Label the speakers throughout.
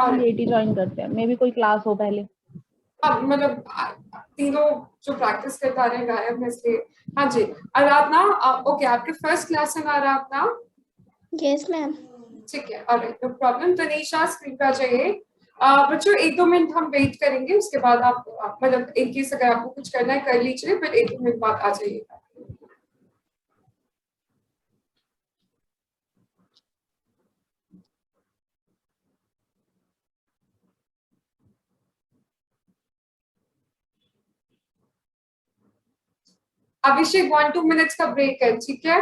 Speaker 1: और
Speaker 2: लेट ही ज्वाइन करते हैं, मे भी कोई क्लास हो पहले।
Speaker 1: अब मतलब तीनों जो प्रैक्टिस करते आ रहे हैं गायब है इसलिए। हाँ जी आराधना, ओके आपके फर्स्ट क्लास में आराधना?
Speaker 3: Yes ma'am.
Speaker 1: ठीक है, alright, no problem. Tanisha screen पर आ जाइए। बच्चों 1-2 मिनट हम वेट करेंगे, उसके बाद आप मतलब इन केस अगर आपको कुछ करना है कर लीजिए, फिर 1-2 मिनट बाद आ जाइएगा। अभिषेक 1-2 मिनट्स का ब्रेक है, ठीक है?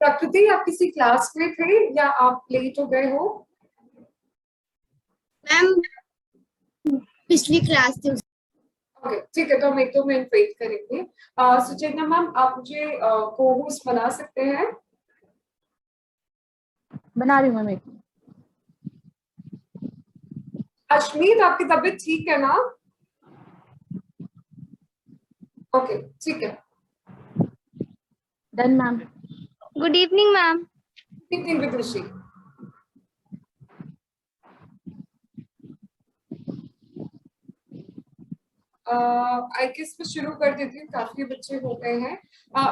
Speaker 1: प्रकृति, आप किसी क्लास में थे या आप लेट हो गए हो?
Speaker 3: मैम पिछली क्लास थी।
Speaker 1: ओके ठीक है, तो हम 1-2 मिनट वेट करेंगे। सुचेतना मैम, आप मुझे को होस्ट बना सकते हैं?
Speaker 2: बना रही हूँ मैं।
Speaker 1: अश्मीत, आपकी तबीयत ठीक है ना? ओके ठीक है।
Speaker 2: Done ma'am.
Speaker 3: Good evening ma'am.
Speaker 1: Evening Vidushi. I guess मैं शुरू कर देती हूँ, काफी बच्चे हो गए हैं।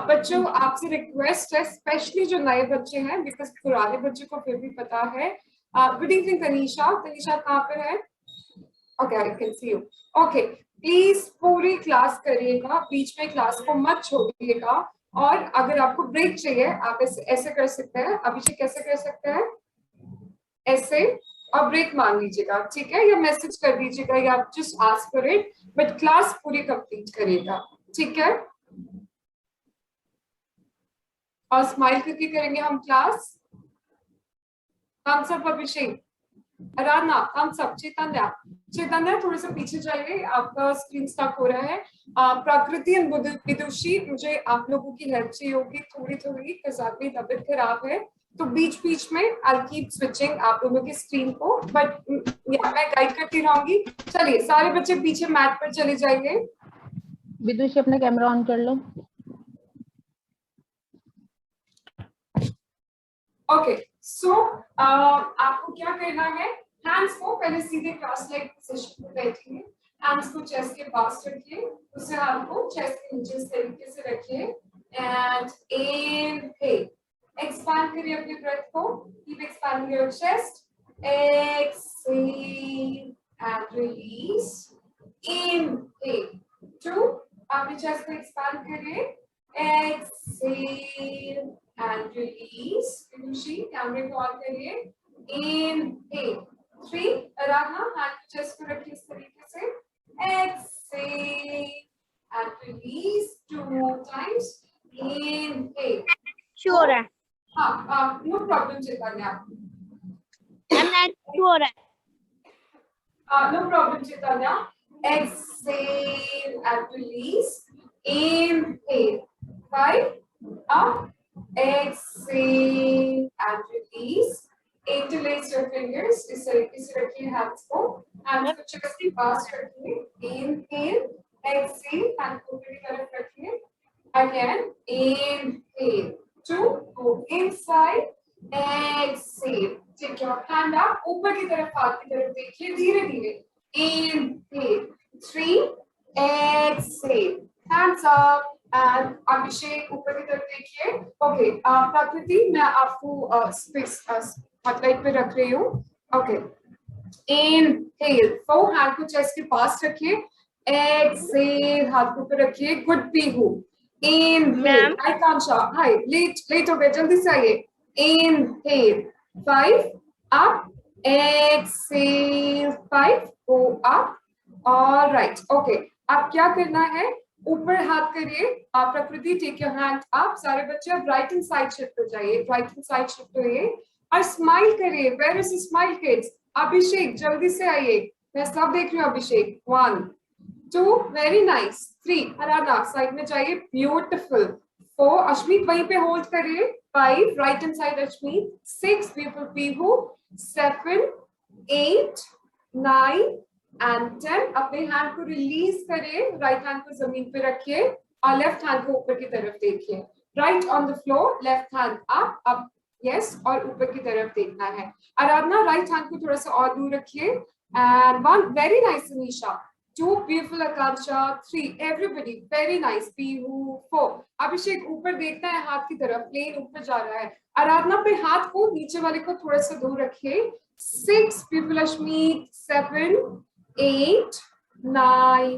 Speaker 1: बच्चों आपसे रिक्वेस्ट है, स्पेशली जो नए बच्चे हैं, बिकॉज पुराने बच्चे को फिर भी पता है। गुड इवनिंग तनीषा, तनीषा कहाँ पर है? Okay I can see you. Okay please पूरी क्लास करिएगा, बीच में क्लास को मत छोड़िएगा। और अगर आपको ब्रेक चाहिए आप ऐसे कर सकते हैं। अभिषेक कैसे कर सकते हैं? ऐसे, और ब्रेक मांग लीजिएगा, ठीक है? या मैसेज कर दीजिएगा, या just ask for it, but class पूरी कंप्लीट करिएगा, ठीक है? और स्माइल करके करेंगे हम क्लास। हम सब अभिषेक, आराधना, हम सब, चैतन्या, चैतन्या थोड़े से पीछे जाइए, आपका स्क्रीन स्टक हो रहा है। प्रकृति एंड विदुषी, मुझे आप लोगों की हेल्प चाहिए होगी थोड़ी थोड़ी, बिकॉज़ आपकी तबीयत खराब है, तो बीच बीच में आई कीप स्विचिंग आप लोगों की स्क्रीन को, बट मैं गाइड करती रहूंगी। चलिए सारे बच्चे पीछे मैट पर चले जाइए।
Speaker 2: विदुषी अपना कैमरा ऑन कर लो।
Speaker 1: ओके सो आपको क्या करना है, हैंड्स को पहले सीधे क्रॉस लेग पोजीशन में बैठिए, हैंड्स को चेस्ट के पास रखिए, दूसरे हाथ को चेस्ट के नीचे इस तरीके से रखिए, एंड इनहेल, एक्सपैंड करिए अपने ब्रेथ को, keep expanding your chest, exhale and release, inhale, 2, अपने चेस्ट को एक्सपैंड करिए, exhale and release. Vidushi, कैमरे को ऑन करिए, inhale, 3, आराधना हाथ चेस्ट को रखिए इस तरीके से, exhale and release 2 times, inhale.
Speaker 3: Sure है?
Speaker 1: हाँ नो प्रॉब्लम चैतन्या,
Speaker 3: श्योर है?
Speaker 1: no problem Chaitanya, exhale and release, inhale, 5, up, exhale and release, interlace your fingers, इस तरीके से रखिए hands को chest के पास रखिए, inhale, exhale, hand को ऊपर की तरफ रखिए, again, inhale, 2, go inside, exhale, take your hand up, ऊपर की तरफ हाथ की तरफ देखिए, धीरे धीरे, inhale, 3, exhale, hands up, and Abhishek ऊपर की तरफ देखिए। ओके प्रकृति, मैं आपको स्पेस स्पॉटलाइट पे रख रही हूँ। ओके इनहेल, तो हाथ को चेस्ट के पास रखिए। एक्सहेल, हाथ को ऊपर रखिए। गुड पीहू। इनहेल, आकांक्षा हाय, लेट हो गए, जल्दी से आइए। Inhale 5 up, exhale 5 go up. Alright okay, अब क्या करना है, ऊपर हाथ करिए। आप प्रकृति टेक योर हैंड अप। सारे बच्चे अब राइट हैंड साइड शिफ्ट हो जाइए, राइट हैंड साइड शिफ्ट होइए और स्माइल करिए। Where is smile kids? Abhishek जल्दी से आइए, मैं सब देख रही हूँ। अभिषेक 1 2 वेरी नाइस। 3 हराना साइड में जाइए, ब्यूटीफुल। 4 अश्मीत वहीं पे होल्ड करिए। 5 right hand side Ashmeet. 6 beautiful Pihu. 7 8 9 and 10। अपने हैंड को रिलीज करिए, राइट हैंड को जमीन पे रखिए और लेफ्ट हैंड को ऊपर की तरफ देखिए। Right on the floor, left hand up yes, और ऊपर की तरफ देखना है। आराधना राइट हैंड को थोड़ा सा और दूर रखिए। And 1 very nice Anisha. 2 beautiful Akanksha. 3 everybody very nice Pihu. 4 अभिषेक ऊपर देखना है, हाथ की तरफ, प्लेन ऊपर जा रहा है। आराधना पे हाथ को नीचे वाले को थोड़ा सा दूर रखिए। 6 beautiful Ashmeet. 7 8 9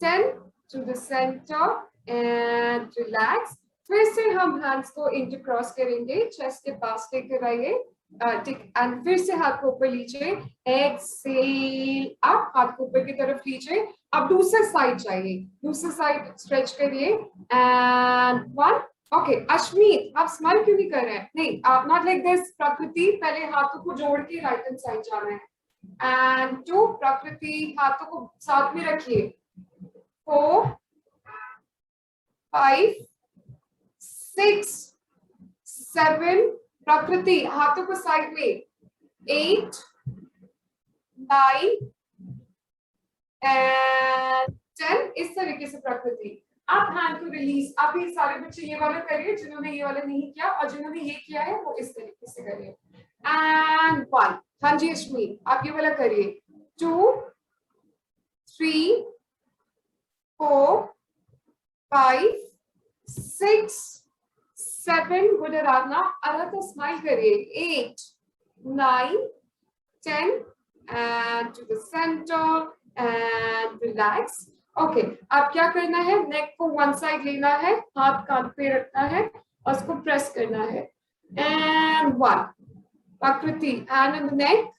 Speaker 1: 10 to the center and relax। फिर से हम हैंड्स को इंटरक्रॉस करेंगे, चेस्ट के पास लेकर आइए। एंड फिर से हाथ को ऊपर लीजिए। एक्सहेल अप, हाथ को ऊपर की तरफ लीजिए। अब दूसरे साइड जाइए, दूसरे साइड स्ट्रेच करिए। एंड 1 ओके अश्मीत, आप स्माइल क्यों नहीं कर रहे हैं? नहीं, आप नॉट लाइक दिस। प्रकृति पहले हाथों को जोड़ के राइट हैंड साइड जाना है। एंड 2 प्रकृति, हाथों को साथ में रखिए। 4 5 6 7 प्रकृति, हाथों को साइड में। 8 9 एंड 10। इस तरीके से प्रकृति। आप हैंड को रिलीज। आप ये सारे बच्चे ये वाला करिए जिन्होंने ये वाला नहीं किया, और जिन्होंने ये किया है वो इस तरीके से करिए। एंड 1 हाँ जी अश्मी, आप ये वाला करिए। 2 3 4 5 6 7 गुड आराधना। आराधना स्माइल करिए। 8 9 10 and to the center and relax। Okay अब क्या करना है, नेक को वन साइड लेना है, हाथ कान पे रखना है और उसको प्रेस करना है। एंड 1 प्रकृति, hand on the neck.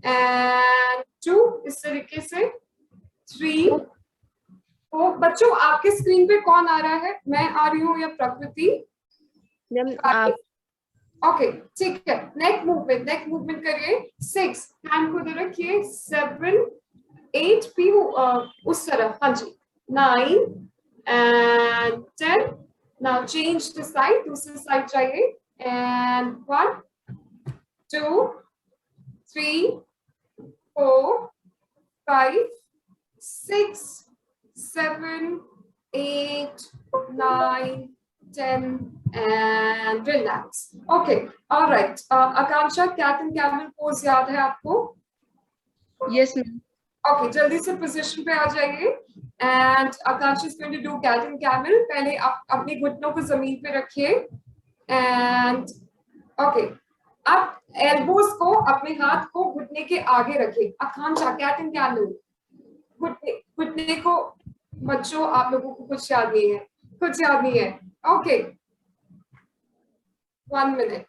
Speaker 1: And 2 इस तरीके से। 3 4 बच्चों आपके स्क्रीन पे कौन आ रहा है? मैं आ रही हूँ या प्रकृति? ओके ठीक है, नेक मूवमेंट करिए। 6 हैंड को इधर रखिए। 7 8 भी उस तरफ, हाँ जी। 9 and 10। Now change the side, दूसरी साइड जाइए। And 1 2 3 4 5 6 7 8 9 10 and relax। Okay, all right। Akanksha cat and camel pose याद है आपको?
Speaker 2: Yes, ma'am.
Speaker 1: Okay, जल्दी से पोजीशन पे आ जाइए। And Akanksha is going to do cat and camel. पहले आप अपने घुटनों को जमीन पे रखिए। एंड ओके आप एल्बोज को, अपने हाथ को घुटने के आगे रखिए। आकांक्षा कैट एंड कैमल, घुटने को बच्चों आप लोगों को कुछ याद नहीं है, कुछ याद नहीं है। Okay 1 minute।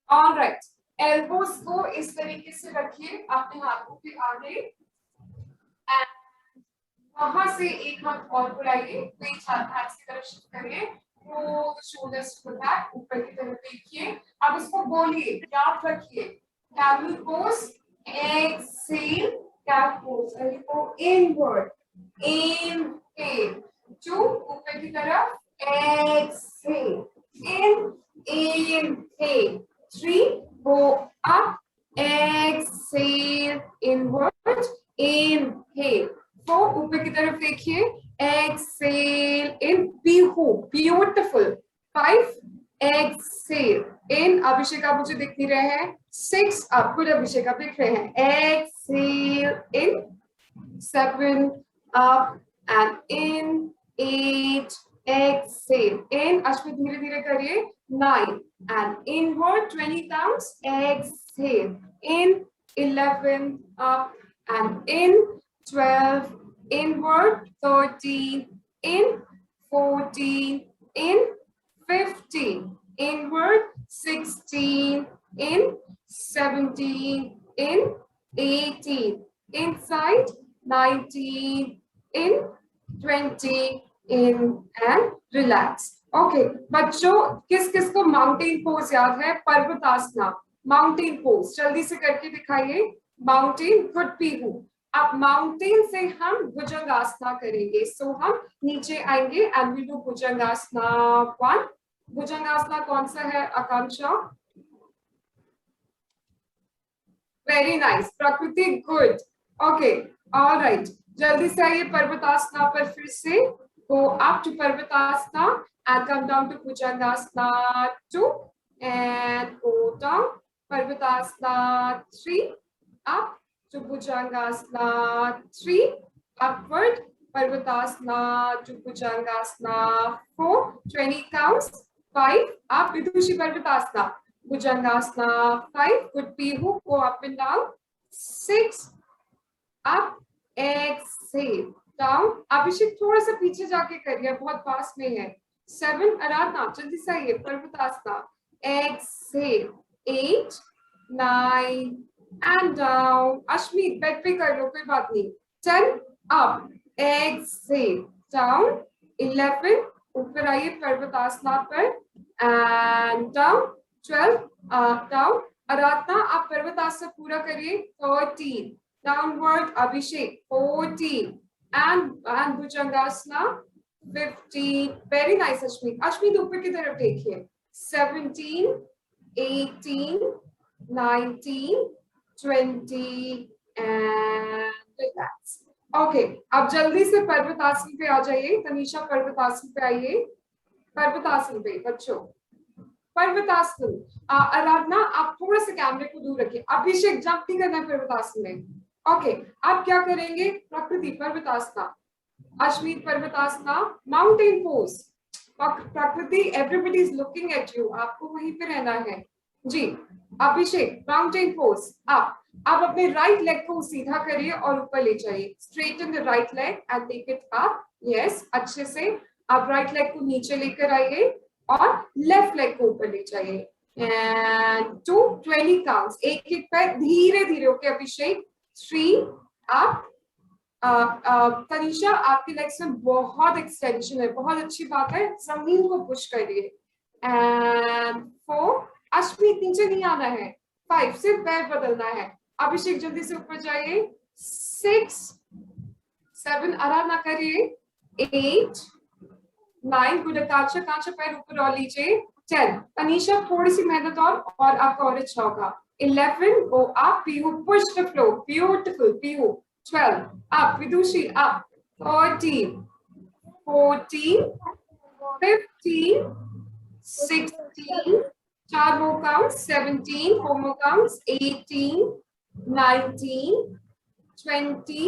Speaker 1: All right, elbows को इस तरीके से रखिए अपने हाथों के आगे। एंड वहां से एक हाथ और बुलाइए, पेट हाथ की तरफ शिफ्ट करिए। वो शोल्डर्स टू बैक, ऊपर की तरफ देखिए। अब इसको बोलिए, याद रखिए। Camel pose, exhale, cat pose, inward, inhale, 2 ऊपर की तरफ, exhale, inhale, 3 go up, exhale, inward, inhale, 4 ऊपर की तरफ देखिए, exhale, in, beautiful, 5 exhale, in, अभिषेक आप मुझे दिख नहीं रहे हैं। 6 up, good अभिषेक आप दिख रहे हैं। exhale, in, 7 up, and in, 8, exhale, in, Ashwin धीरे धीरे करिए, 9 and inward 20 counts, exhale, in, 11 up and in, 12 inward, 13 in, 14 in, 15 inward, 16 in, 17 in, 18 inside, 19 in, 20 in and relax. Okay, बच्चों किस किस को माउंटेन पोज याद है? पर्वतासना, माउंटेन पोज जल्दी से करके दिखाइए. Mountain, good Pihu. अब माउंटेन से हम भुजंगासना करेंगे. सो हम नीचे आएंगे and we do Bhujangasana 1. Bhujangasana कौन सा है Akanksha? Very nice. Prakriti, good. Okay, alright, जल्दी से आइए पर्वतासना पर फिर से. Go up to Parvatasana and come down to Bhujangasana 2 and go down. Parvatasana 3, up to Bhujangasana 3, upward. Parvatasana to Bhujangasana 4, 20 counts. 5, up. Vidushi Parvatasana. Bhujangasana 5, good Pihu, go up and down. 6, up, exhale. Down. अभिषेक थोड़ा सा पीछे जाके करिए, बहुत पास में है. 7, आराधना जल्दी से आइए Parvatasana. Exhale, 8, 9 and down. Ashmeet bed पे कर लो, कोई बात नहीं. 10 अप, एक्सेल, डाउन. 11 ऊपर आइए पर्वतासना पर एंड डाउन. 12 डाउन. आराधना आप पर्वतासना पूरा करिए. 13 downward. Abhishek 14 and Bhujangasana 15. Very nice, Ashmi. Ashmi ऊपर की तरफ देखिए. 17, 18, 19, 20 and relax. Okay, अब जल्दी से पर्वतासन पे आ जाइए. तनीषा पर्वतासन पे आइए. पर्वतासन पे बच्चों, पर्वतासन. आराधना आप थोड़ा सा कैमरे को दूर रखिए. अभिषेक जंप नहीं करना है पर्वतासन में. ओके, आप क्या करेंगे? प्रकृति पर्वतासना, अश्वित पर्वतासना, माउंटेन पोज. प्रकृति, everybody is looking at you, आपको वहीं पे रहना है जी. अभिषेक माउंटेन पोज. आप अपने राइट लेग को सीधा करिए और ऊपर ले जाइए. Straighten the right leg and take it up. Yes, अच्छे से. आप राइट लेग को नीचे लेकर आइए और लेफ्ट लेग को ऊपर ले जाइए. And 2, 20 counts. एक एक पैर धीरे धीरे. ओके अभिषेक. 3 up. तनीषा आपके लेग्स में बहुत एक्सटेंशन है, बहुत अच्छी बात है. जमीन को पुश करिए. एंड 4, अश्वित नीचे नहीं आना है. 5, सिर्फ पैर बदलना है. अभिषेक जल्दी से ऊपर जाइए. 6, 7 आराधना करिए. 8, 9 गुड. आकांक्षा, आकांक्षा पैर ऊपर और लीजिए. 10 तनीषा थोड़ी सी मेहनत और आपका और अच्छा होगा. 11 go up. Pihu, push the floor. Beautiful. Pihu. 12 up. Vidushi up. 13, 14, 15, 16. 4 more counts. 17. 4 more counts. 18, 19, 20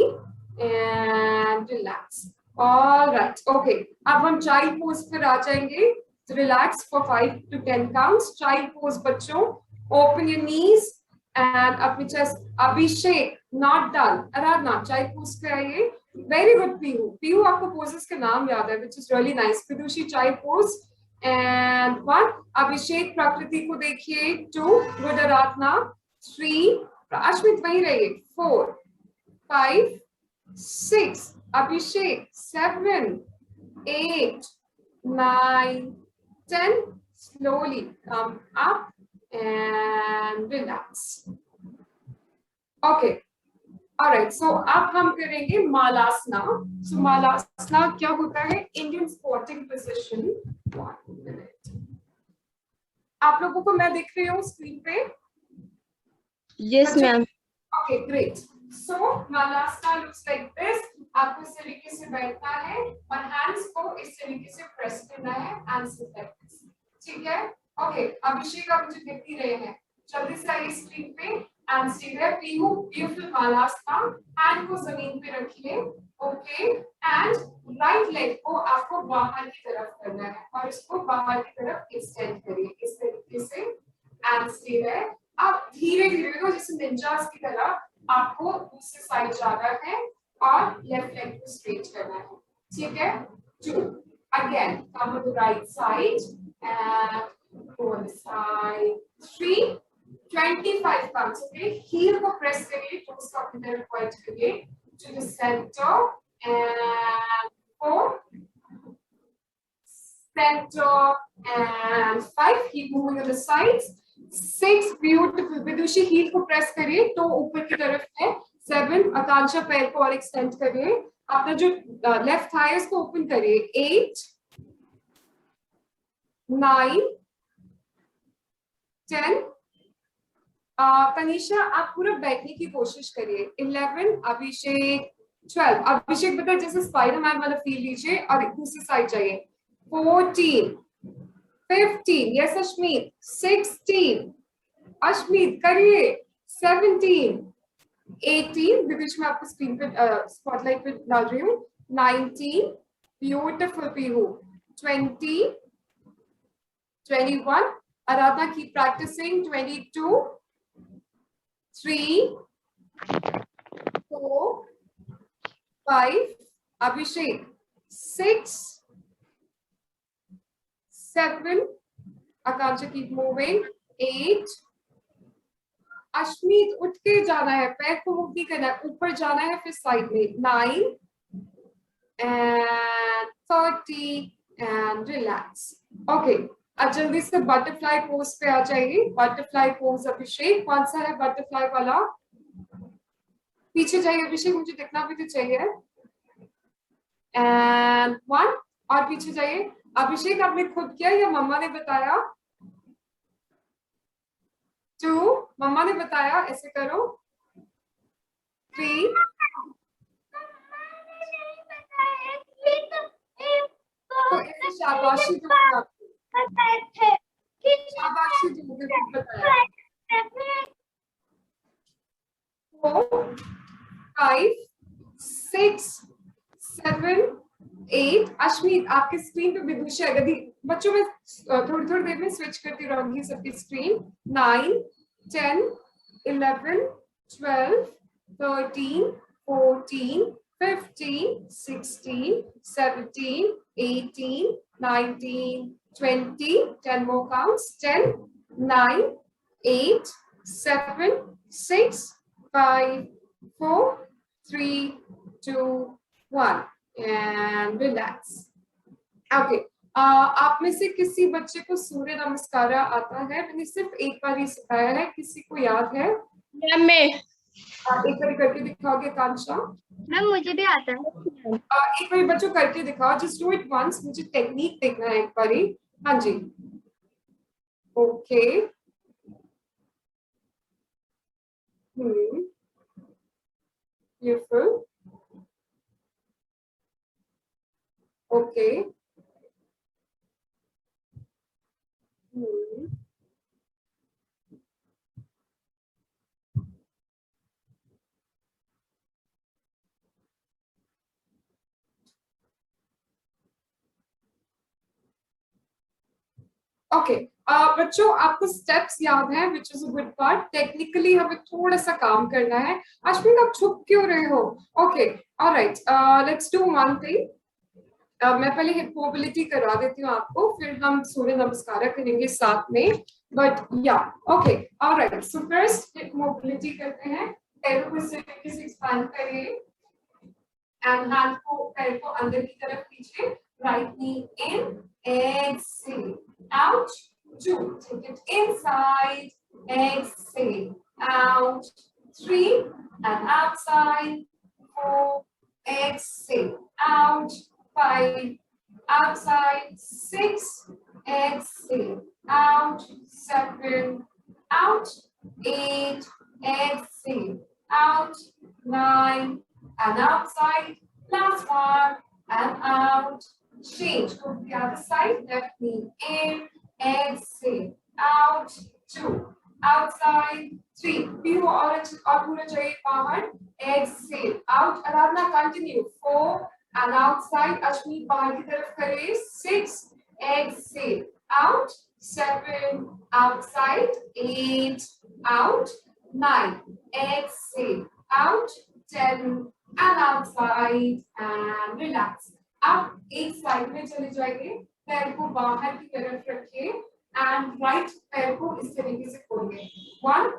Speaker 1: and relax. All right. Okay. अब हम child pose पर आ जाएंगे. Relax for 5 to 10 counts. Child pose बच्चों. Open your knees and up your chest. Abhishek, not done. Aradhana, child pose पे आइए. Very good, Pihu. Pihu आपको poses के नाम याद है, which is really nice. Vidushi, child pose. And 1. Abhishek, प्रकृति को देखिए. 2. Good, Aradhana. 3. अश्वित वहीं रहिए. 4, 5, 6. Abhishek. 7, 8, 9, 10. Slowly come up and relax. Okay, all right. So अब हम करेंगे मालासना. So मालासना क्या होता है? Indian squatting position. 1 minute. आप लोगों को मैं दिख रही हूँ स्क्रीन पे?
Speaker 2: Yes, ma'am.
Speaker 1: Okay, great. So मालासना looks like this. आपको इस तरीके से बैठना है और hands को इस तरीके से press करना है and sit like this. ठीक है? ओके, अभिषेक आप मुझे दिख ही रहे हैं. जल्दी से आइए स्क्रीन पे and stay there. Pihu, beautiful Malasana. Hand को जमीन पे रखिए ओके एंड राइट लेग को आपको बाहर की तरफ करना है और इसको बाहर की तरफ एक्सटेंड करिए इस तरीके से एंड स्टे है। अब धीरे धीरे को जैसे निंजास की तरह आपको दूसरी साइड जाना है और लेफ्ट लेग को स्ट्रेट करना है, ठीक है। 2 again come to right side and go on the side 3 25 counts, okay, heel को press करिए toes को अपनी तरफ point करिए to the center and 4 center and 5 keep moving on the sides 6 beautiful Vidushi heel को press करिए तो ऊपर की तरफ है 7 आकांक्षा पैर को और extend करिए अपना जो लेफ्ट थाई है उसको ओपन करिए 8 9 10 तनीषा आप पूरा बैठने की कोशिश करिए 11 अभिषेक 12 अभिषेक बता जैसे स्पाइडरमैन वाला फील लीजिए और दूसरी साइड जाइए 14 15 यस अश्मीत 16 अश्मीत करिए 17 18 बीच में आपको स्क्रीन पे स्पॉटलाइट पे डाल रही हूँ 19 ब्यूटीफुल पीहू 20 21 आराधना keep practicing 22 3 4 5 Abhishek 6 7 Akansha keep moving 8 Ashmeet उठ के जाना है पैर को मूव नहीं करना है ऊपर जाना है फिर साइड में 9 and 30 and relax ओके अब जल्दी से बटरफ्लाई पोज पे आ जाइए बटरफ्लाई पोज अभिषेक कौन सा है बटरफ्लाई वाला पीछे जाइए अभिषेक मुझे दिखना भी तो चाहिए एंड 1 और पीछे जाइए अभिषेक आपने खुद किया या मम्मा ने बताया 2 मम्मा ने बताया ऐसे करो 3 तो ऐसे शाबाशी दो आपको शाबाशी दो मुझे खुद बताया 4 5 6 7 8 अश्मीत आपके स्क्रीन पे विदुषा यदि बच्चों में थोड़ी थोड़ी देर में स्विच करती रहूंगी सबकी screen 9 10 11 12 13 14 15 16 17 18 19 20 10 more counts 10 9 8 7 6 5 4 3 2 1 and relax okay आप में से किसी बच्चे को सूर्य नमस्कार आता है मैंने सिर्फ एक बार ही सिखाया है किसी को याद है
Speaker 2: मैं
Speaker 1: एक बार करके दिखाओगे कांक्षा
Speaker 3: मैम मुझे भी आता है
Speaker 1: एक बार बच्चों करके दिखाओ जस्ट डू इट वंस मुझे टेक्निक देखना है एक बार ही हाँ जी ओके ब्यूटीफुल ओके ओके बच्चों आपको स्टेप्स याद है which is a good part technically हमें थोड़ा सा काम करना है अश्विन आप छुप क्यों रहे हो okay alright let's do one thing मैं पहले हिप मोबिलिटी करवा देती हूँ आपको फिर हम सूर्य नमस्कार करेंगे साथ में बट या okay alright so first hip mobility करते हैं पैरों को इस तरीके से एक्सपैंड करिए एंड हैंड को पैर को अंदर की तरफ कीजिए right knee in exhale out 2 take it inside exhale out 3 and outside 4 exhale out 5 outside 6 exhale out 7 out 8 exhale out 9 and outside last one and out change go to the other side left knee in exhale out 2 outside 3 भी हो और पूरा चाहिए बाहर exhale out, Aradhana continue, 4 and outside, Ashmi बाहर की तरफ करे, 6 exhale out, 7 outside, 8 out, 9 exhale out, 10 and outside and relax. अब एक साइड में चले जाएंगे, पैर को बाहर की तरफ रखिए and राइट पैर को इस तरीके से खोलिए, 1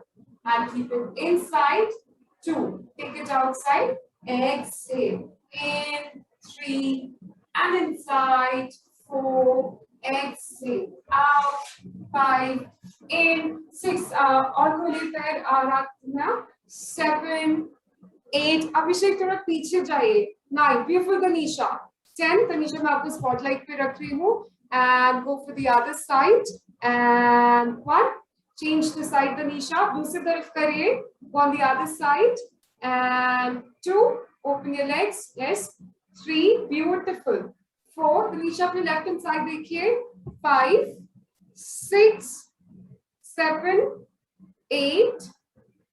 Speaker 1: and keep it inside, 2 take it outside, exhale in, 3 and inside, 4 exhale out, 5 in, 6 और खोलिए पैर, आराधना 7 8 अभिषेक थोड़ा पीछे जाइए, 9 beautiful तनीषा, 10 तनीषा मैं आपको स्पॉटलाइट पे रख रही हूँ and go for the other side and 1 change the side Tanisha, दूसरी तरफ करिए, go on the other side and 2 open your legs, yes, 3 beautiful, 4 Tanisha अपने लेफ्ट हैंड साइड देखिए, 5 6 7 8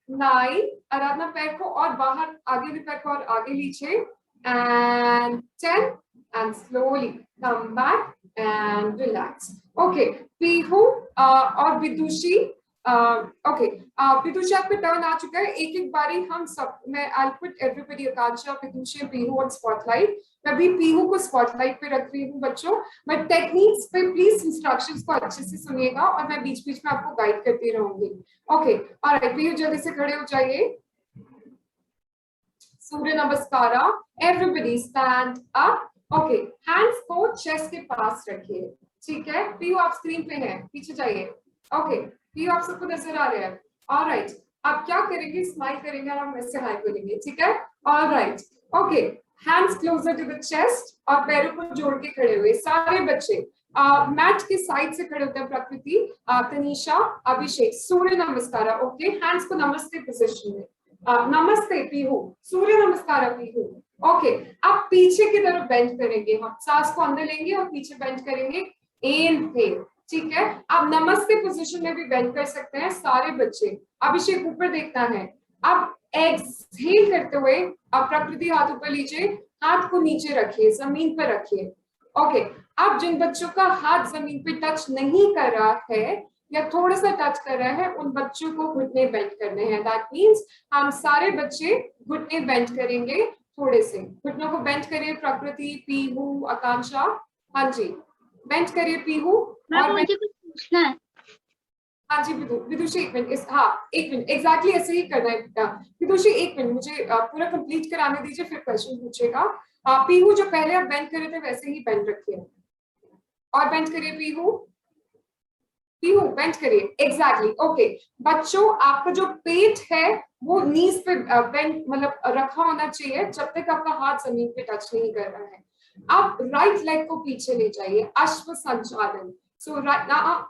Speaker 1: 9 आराधना पैर को और बाहर, आगे भी पैर को और आगे लीजिए and 10 and slowly come back and relax. Okay, Pihu और विदुषी, ओके विदुषी आपका टर्न आ चुका है, एक एक बारी हम सब, मैं I'll put everybody, आकांक्षा, विदुषी, पीहू और स्पॉटलाइट, मैं भी पीहू को स्पॉटलाइट पे रख रही हूँ बच्चों, मैं टेक्निक्स पे प्लीज इंस्ट्रक्शंस को अच्छे से सुनिएगा और मैं बीच बीच में आपको गाइड करती रहूंगी. ओके ऑलराइट, पीहू जल्दी से खड़े हो जाइए, Surya Namaskara, everybody stand up. Okay hands को चेस्ट के पास रखिए, ठीक है. पीहू आप स्क्रीन पे हैं, पीछे जाइए. ओके पीहू आप सबको नजर आ रहे हैं, ऑलराइट. आप क्या करेंगे, स्माइल करेंगे और हम ऐसे हाई करेंगे, ठीक है. Alright okay hands closer to the chest और पैरों को जोड़ के खड़े हुए सारे बच्चे, मैट के साइड से खड़े होते हैं, प्रकृति, तनीषा, अभिषेक, सूर्य नमस्कार. ओके हैंड्स को नमस्ते पोजीशन में, नमस्ते पीहू, सूर्य नमस्कार पीहू. ओके अब पीछे की तरफ बेंड करेंगे, हम सांस को अंदर लेंगे और पीछे बेंड करेंगे, इनहेल, ठीक है. आप नमस्ते पोजीशन में भी बेंड कर सकते हैं सारे बच्चे. अभिषेक ऊपर देखना है. अब एक्सहेल करते हुए आप प्रकृति हाथ ऊपर लीजिए, हाथ को नीचे रखिए, जमीन पर रखिए. ओके अब जिन बच्चों का हाथ जमीन पे टच नहीं कर रहा है या थोड़ा सा टच कर रहा है, उन बच्चों को घुटने बेंड करने हैं. दैट मींस हम सारे बच्चे घुटने बेंड करेंगे, थोड़े से घुटनों को बेंड करिए. प्रकृति, पीहू, आकांक्षा, हाँ जी बेंड करिए पीहू. और
Speaker 3: मुझे कुछ पूछना है.
Speaker 1: हाँ जी विदुषी एक मिनट, हाँ एक मिनट, एग्जैक्टली ऐसे ही करना है बेटा. विदुषी एक मिनट मुझे पूरा कंप्लीट कराने दीजिए, फिर क्वेश्चन पूछेगा. पीहू जो पहले आप बेंड करे थे वैसे ही बेंड रखिए और बेंड करिए. पीहू पीहू बेंड करिए, एग्जैक्टली. ओके बच्चों आपका जो पेट है वो नीज पे बेंड मतलब रखा होना चाहिए जब तक आपका हाथ जमीन पे टच नहीं कर रहा है. आप राइट लेग को पीछे ले जाइए, अश्व संचालन. सो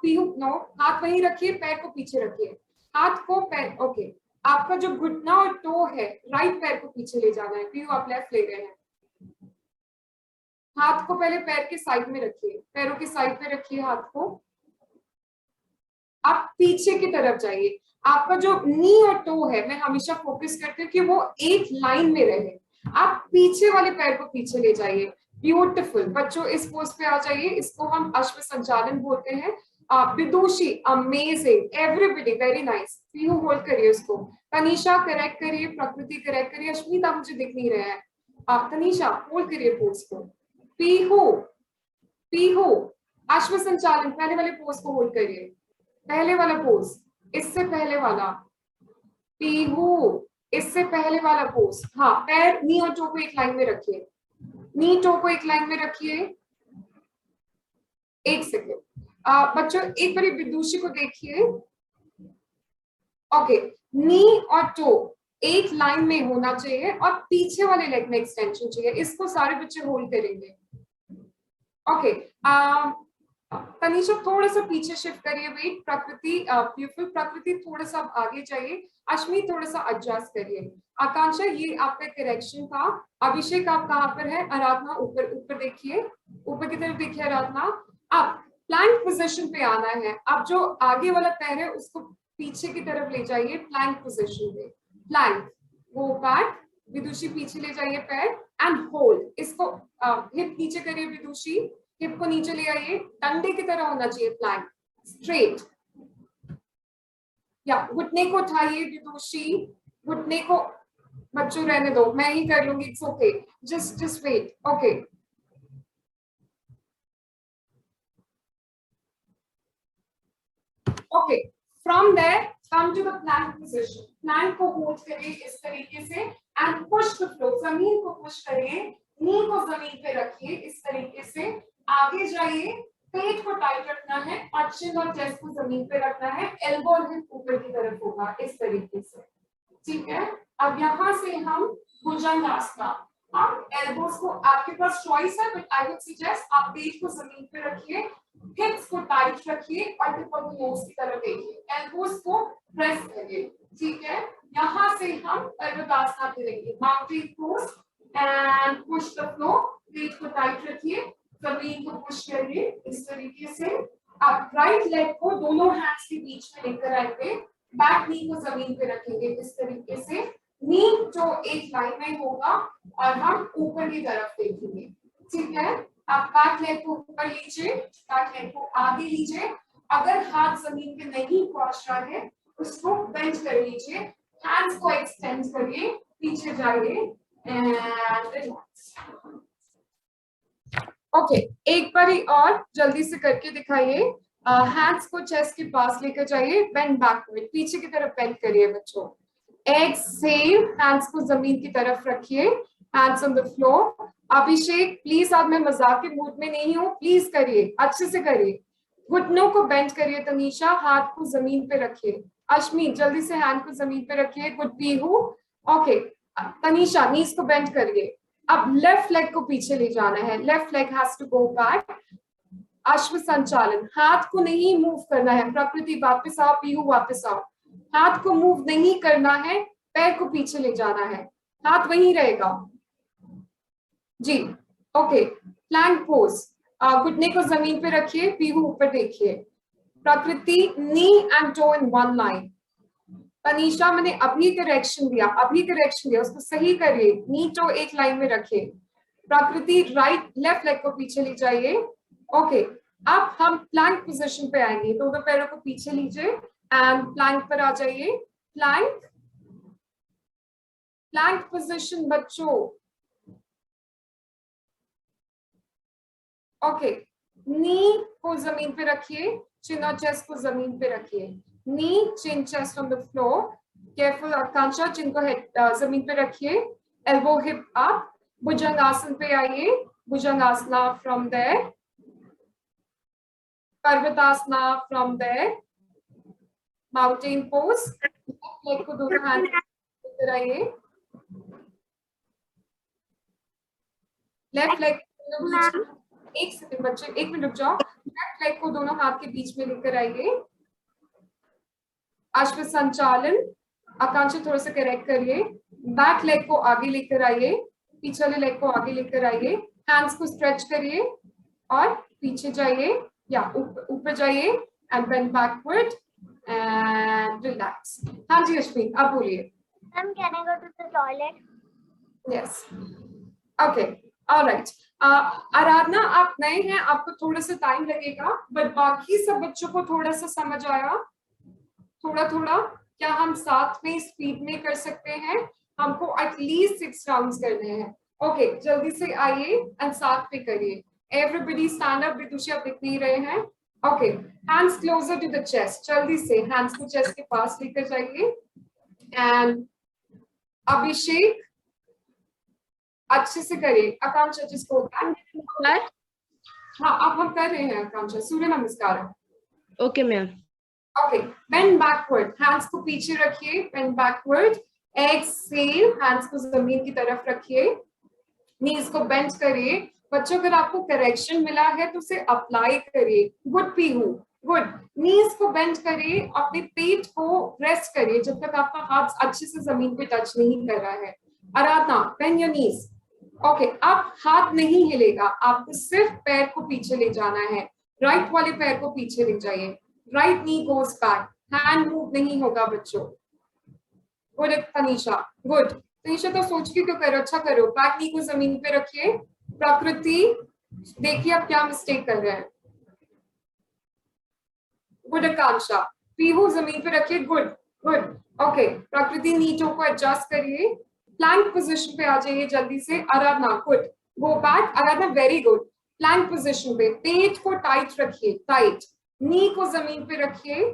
Speaker 1: पीहू नो, हाथ वहीं रखिए, पैर को पीछे रखिए, हाथ को पैर. ओके आपका जो घुटना और टो है, राइट पैर को पीछे ले जाना है. पीहू आप लेफ्ट ले रहे हैं, हाथ को पहले पैर के साइड में रखिए, पैरों के साइड पे रखिए हाथ को. आप पीछे की तरफ जाइए. आपका जो नी और टो है, मैं हमेशा फोकस करती हूँ कि वो एक लाइन में रहे. आप पीछे वाले पैर को पीछे ले जाइए. ब्यूटीफुल बच्चों इस पोज पे आ जाइए, इसको हम अश्व संचालन बोलते हैं. Vidushi amazing, everybody very nice. Pihu hold करिए उसको, तनीषा करेक्ट करिए, प्रकृति करेक्ट करिए, अश्मिता मुझे दिख नहीं रहे हैं. तनीषा होल्ड करिए पोज को. पीहू पीहू अश्व संचालन पहले वाले पोज को होल्ड करिए, पहले वाला पोज, इससे पहले वाला. पीहू इससे पहले वाला पोज. हाँ पैर नी और टो को एक लाइन में रखिए, नी टो को एक लाइन में रखिए. एक सेकेंड बच्चों एक बार विदुषी को देखिए. ओके नी और टो एक लाइन में होना चाहिए और पीछे वाले लेग में एक्सटेंशन चाहिए. इसको सारे बच्चे होल्ड करेंगे. ओके तनीषा थोड़ा सा पीछे शिफ्ट करिए, वेट. प्रकृति ब्यूटीफुल, प्रकृति थोड़ा सा आगे जाइए. अश्मी थोड़ा सा एडजस्ट करिए. आकांक्षा ये आपका करेक्शन था. अभिषेक आप कहाँ पर है, आराधना ऊपर ऊपर देखिए, ऊपर की तरफ देखिए आराधना. अब प्लैंक पोजीशन पे आना है. अब जो आगे वाला पैर है उसको पीछे की तरफ ले जाइए, प्लैंक पोजीशन पे. प्लैंक, गो बैक विदुषी पीछे ले जाइए पैर एंड होल्ड, इसको हिप नीचे करिए विदुषी, हिप को नीचे ले आइए, डंडे की तरह होना चाहिए प्लैंक, स्ट्रेट। या घुटने को उठाइए विदुषी, घुटने को बच्चों रहने दो, मैं ही कर लूंगी, it's okay, just wait, okay. Okay, from there come to the plank position, plank को होल्ड करिए इस तरीके से एंड पुश द फ्लोर, जमीन को पुश करिए, नी को जमीन पे रखिए इस तरीके से, आगे जाइए, पेट को टाइट रखना है और चिन और चेस्ट को जमीन पे रखना है, एल्बो और हिप ऊपर की तरफ होगा इस तरीके से, ठीक है। अब यहाँ से हम भुजंगासना, आप एल्बोस को, आपके पास चॉइस है बट आई वुड सजेस्ट आप पेट को जमीन पे रखिए, हिप्स को टाइट रखिए और टिप ऑफ द नोज की तरफ देखिए, एल्बोस को प्रेस करिए, ठीक है। यहाँ से हम पर्वतासना करेंगे, mountain pose and push the floor, पेट को टाइट रखिए, जमीन को पुश करिए इस तरीके से। आप राइट लेग को दोनों हैंड्स के बीच में लेकर आएंगे, बैक नी को जमीन पे रखेंगे इस तरीके से, नी जो एक लाइन में होगा और हम ऊपर की तरफ देखेंगे, ठीक है। आप बैक लेग को ऊपर लीजिए, बैक लेग को आगे लीजिए, अगर हाथ जमीन पे नहीं पहुंच रहा है उसको बेंड कर लीजिए, हैंड्स को एक्सटेंड करिए, पीछे जाइए एंड रिलैक्स। ओके, एक बार ही और जल्दी से करके दिखाइए, हैंड्स को चेस्ट के पास लेकर जाइए, बेंड बैकवर्ड, पीछे की तरफ बेंड करिए बच्चों, एक्सहेल, हैंड्स को जमीन की तरफ रखिए, hands on the floor. Abhishek please, आप मैं मजाक के मूड में नहीं हूँ, प्लीज करिए, अच्छे से करिए, घुटनों को बेंड करिए, तनीषा हाथ को जमीन पे रखिए, अश्मी जल्दी से हैंड को जमीन पे रखिए, गुड पीहू, ओके, तनीषा नीज को बेंड करिए। अब लेफ्ट लेग को पीछे ले जाना है, left leg has to go back, अश्व संचालन, हाथ को नहीं मूव करना है, प्रकृति वापस आओ, पीहू वापस आओ, हाथ को मूव नहीं करना है, पैर को पीछे ले जाना है, हाथ वहीं रहेगा जी, ओके। प्लैंक पोज, घुटने को जमीन पे रखिए, पीहू ऊपर देखिए, Prakriti knee and toe in one line, Tanisha मैंने अभी करेक्शन दिया, उसको सही करिए, नी टो एक लाइन में रखिए, प्रकृति राइट लेफ्ट लेग को पीछे ले जाइए, ओके। अब हम प्लैंक पोजीशन पे आएंगे, दोनों पैरों को पीछे लीजिए एंड प्लैंक पर आ जाइए, प्लैंक पोजीशन बच्चों, ओके। नी को जमीन पे रखिए, चिन और चेस्ट को जमीन पे रखिए, knee chin chest on the floor, careful Akanksha, chin को जमीन पे रखिए, एल्बो हिप अप, भुजंगासन पे आइए, Bhujangasana from there, Parvatasana from there, mountain pose, leg को दोनों हैंड लेकर आइए, लेफ्ट लेग, एक सेकंड बच्चे, एक मिनट रुक जाओ, लेफ्ट लेग को दोनों हाथ के बीच में लेकर आइए, अश्व संचालन, आकांक्षा थोड़ा सा करेक्ट करिए, बैक लेग को आगे लेकर आइए, पीछे वाले लेग को आगे लेकर आइए, हैंड्स को स्ट्रेच करिए और पीछे जाइए या ऊपर जाइए and bend backward and relax. हाँ जी अश्विन, आप बोलिए।
Speaker 3: Ma'am, can I go to the toilet?
Speaker 1: Yes. Okay. All right. आराधना आप नए हैं, आपको थोड़ा सा टाइम लगेगा, बट बाकी सब बच्चों को थोड़ा सा समझ आया, थोड़ा थोड़ा, क्या हम साथ में स्पीड में कर सकते हैं? हमको एटलीस्ट 6 राउंड्स करने हैं। ओके, जल्दी से आइए एंड साथ में करिए। एवरीबडी स्टैंड अप, विदुषी आप दिख नहीं रहे हैं। Okay, hands closer to the chest, जल्दी से हैंड्स को चेस्ट के पास लेकर जाइए एंड अभिषेक अच्छे से करिए। आकांक्षा जिसको हाँ अब हम कर रहे हैं आकांक्षा, सूर्य नमस्कार।
Speaker 2: Okay ma'am.
Speaker 1: Okay, bend backward, hands को पीछे रखिए, बेंड बैकवर्ड, एक्सहेल, हैंड्स को जमीन की तरफ रखिए, नीज को बेंड करिए। बच्चों अगर आपको करेक्शन मिला है तो उसे अप्लाई करिए। Good Pihu, good. नीज को बेंड करिए, अपने पेट को रेस्ट करिए जब तक आपका हाथ अच्छे से जमीन पे टच नहीं कर रहा है। आराधना, बेंड योर नीज। ओके, अब हाथ नहीं हिलेगा, आपको सिर्फ पैर को पीछे ले जाना है। राइट वाले पैर को पीछे ले जाइए, right knee goes back, hand move नहीं होगा बच्चों। Good Tanisha, good. तनीषा तो सोच के क्यों करो, अच्छा करो। बैक नी को जमीन पे रखिए। प्रकृति देखिए आप क्या मिस्टेक कर रहे हैं। गुड आकांक्षा। पीहू जमीन पे रखिए, गुड गुड। ओके प्रकृति नीचों को एडजस्ट करिए, प्लैंक पोजीशन पे आ जाइए जल्दी से। आराधना गुड, गो बैक। आराधना वेरी गुड, प्लैंक पोजीशन पे। पेट को टाइट रखिए, टाइट। नी को जमीन पे रखिए,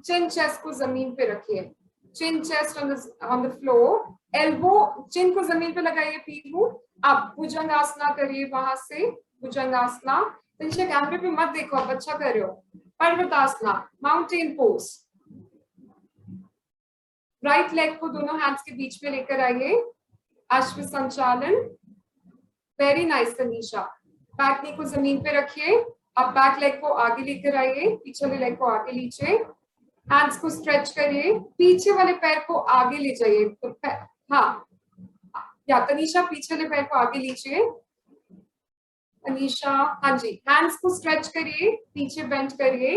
Speaker 1: चिन चेस्ट को जमीन पे रखिए। Chin chest on the floor. Elbow chin को जमीन पे लगाइए पीहू। अब भुजंगासना करिए वहां से, भुजंगासना। तनिषा कैमरे पे मत देखो, आप अच्छा कर रहे हो। पर्वतासना, माउंटेन पोज। राइट लेग को दोनों हैंड्स के बीच में लेकर आइए, अश्व संचालन। Very nice Tanisha. बैक नी को जमीन पे रखिए। अब बैक लेग को आगे लेकर आइए, पिछले लेग को आगे लीजिए। हैंड्स को स्ट्रेच करिए, पीछे वाले पैर को आगे ले जाइए। तो हाँ या तनीषा पिछले पैर को आगे लीजिए। अनीशा हाँ जी, हैंड्स को स्ट्रेच करिए, पीछे बेंड करिए